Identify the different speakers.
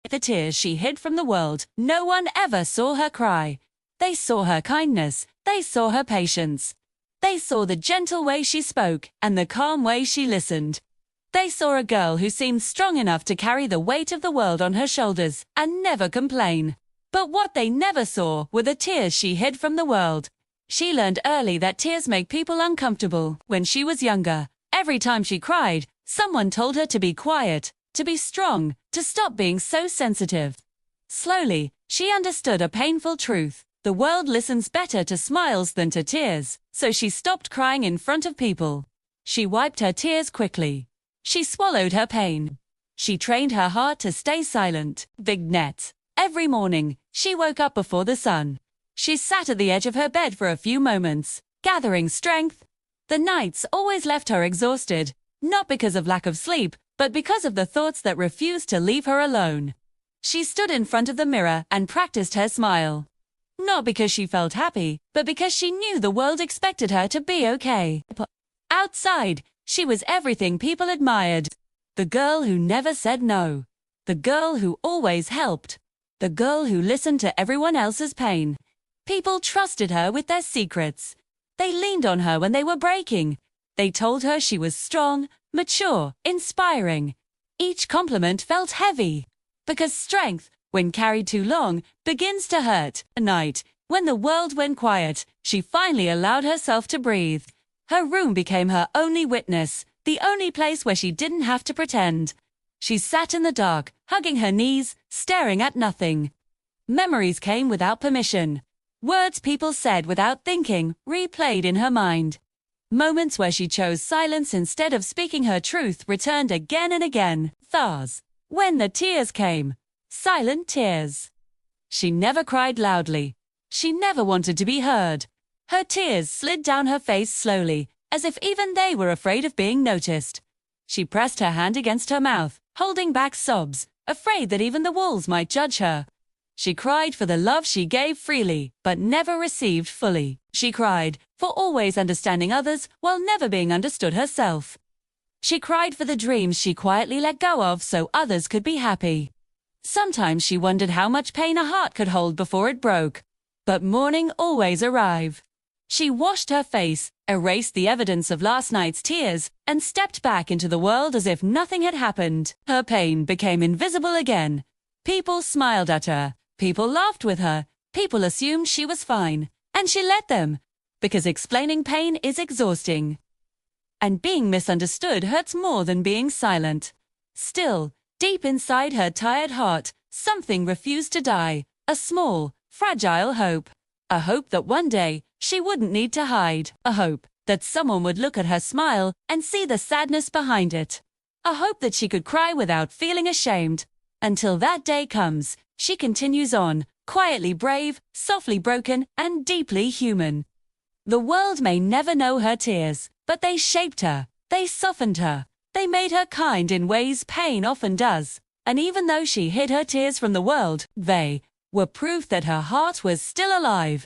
Speaker 1: The tears she hid from the world, no one ever saw her cry. They saw her kindness, they saw her patience. They saw the gentle way she spoke and the calm way she listened. They saw a girl who seemed strong enough to carry the weight of the world on her shoulders and never complain. But what they never saw were the tears she hid from the world. She learned early that tears make people uncomfortable. When she was younger, every time she cried, someone told her to be quiet, to be strong, to stop being so sensitive. Slowly, she understood a painful truth. The world listens better to smiles than to tears, so she stopped crying in front of people. She wiped her tears quickly. She swallowed her pain. She trained her heart to stay silent. Vignette. Every morning, she woke up before the sun. She sat at the edge of her bed for a few moments, gathering strength. The nights always left her exhausted, not because of lack of sleep, but because of the thoughts that refused to leave her alone. She stood in front of the mirror and practiced her smile. Not because she felt happy, but because she knew the world expected her to be okay. Outside, she was everything people admired. The girl who never said no. The girl who always helped. The girl who listened to everyone else's pain. People trusted her with their secrets. They leaned on her when they were breaking. They told her she was strong, mature, inspiring. Each compliment felt heavy. Because strength, when carried too long, begins to hurt. At night, when the world went quiet, she finally allowed herself to breathe. Her room became her only witness, the only place where she didn't have to pretend. She sat in the dark, hugging her knees, staring at nothing. Memories came without permission. Words people said without thinking replayed in her mind. Moments where she chose silence instead of speaking her truth returned again and again. Thars. When the tears came. Silent tears. She never cried loudly. She never wanted to be heard. Her tears slid down her face slowly, as if even they were afraid of being noticed. She pressed her hand against her mouth, holding back sobs, afraid that even the walls might judge her. She cried for the love she gave freely, but never received fully. She cried for always understanding others while never being understood herself. She cried for the dreams she quietly let go of so others could be happy. Sometimes she wondered how much pain a heart could hold before it broke. But morning always arrived. She washed her face, erased the evidence of last night's tears, and stepped back into the world as if nothing had happened. Her pain became invisible again. People smiled at her. People laughed with her. People assumed she was fine. And she let them. Because explaining pain is exhausting. And being misunderstood hurts more than being silent. Still, deep inside her tired heart, something refused to die. A small, fragile hope. A hope that one day, she wouldn't need to hide. A hope that someone would look at her smile and see the sadness behind it. A hope that she could cry without feeling ashamed. Until that day comes, she continues on, quietly brave, softly broken, and deeply human. The world may never know her tears, but they shaped her. They softened her. They made her kind in ways pain often does. And even though she hid her tears from the world, they were proof that her heart was still alive.